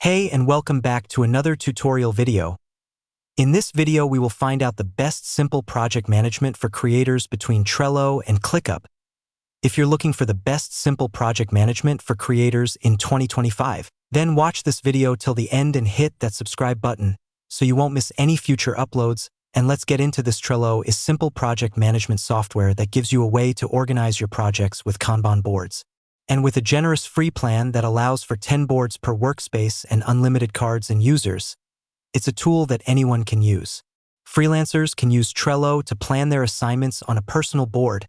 Hey, and welcome back to another tutorial video. In this video, we will find out the best simple project management for creators between Trello and ClickUp. If you're looking for the best simple project management for creators in 2025, then watch this video till the end and hit that subscribe button so you won't miss any future uploads. And let's get into this. Trello is simple project management software that gives you a way to organize your projects with Kanban boards. And with a generous free plan that allows for 10 boards per workspace and unlimited cards and users, it's a tool that anyone can use. Freelancers can use Trello to plan their assignments on a personal board,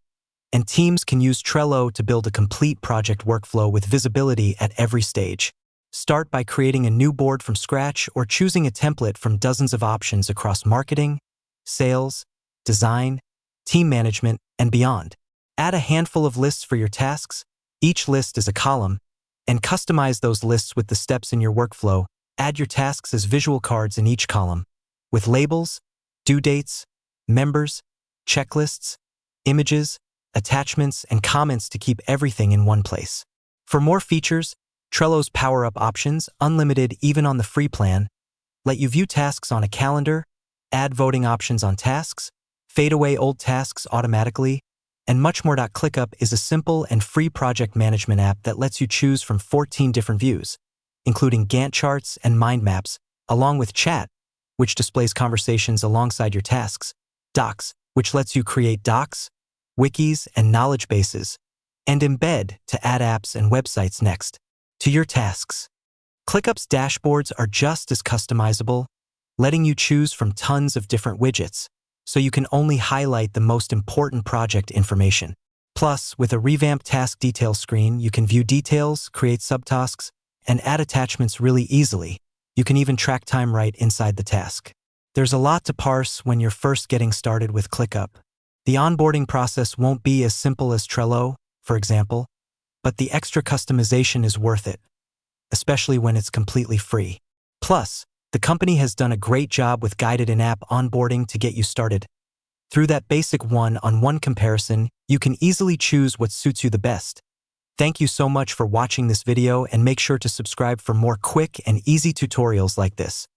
and teams can use Trello to build a complete project workflow with visibility at every stage. Start by creating a new board from scratch or choosing a template from dozens of options across marketing, sales, design, team management, and beyond. Add a handful of lists for your tasks. Each list is a column, and customize those lists with the steps in your workflow. Add your tasks as visual cards in each column, with labels, due dates, members, checklists, images, attachments, and comments to keep everything in one place. For more features, Trello's power-up options, unlimited even on the free plan, let you view tasks on a calendar, add voting options on tasks, fade away old tasks automatically, and much more. ClickUp is a simple and free project management app that lets you choose from 14 different views, including Gantt charts and mind maps, along with chat, which displays conversations alongside your tasks, docs, which lets you create docs, wikis, and knowledge bases, and embed to add apps and websites next to your tasks. ClickUp's dashboards are just as customizable, letting you choose from tons of different widgets, so you can only highlight the most important project information. Plus, with a revamped task details screen, you can view details, create subtasks, and add attachments really easily. You can even track time right inside the task. There's a lot to parse when you're first getting started with ClickUp. The onboarding process won't be as simple as Trello, for example, but the extra customization is worth it, especially when it's completely free. Plus, the company has done a great job with guided in-app onboarding to get you started. Through that basic one-on-one comparison, you can easily choose what suits you the best. Thank you so much for watching this video, and make sure to subscribe for more quick and easy tutorials like this.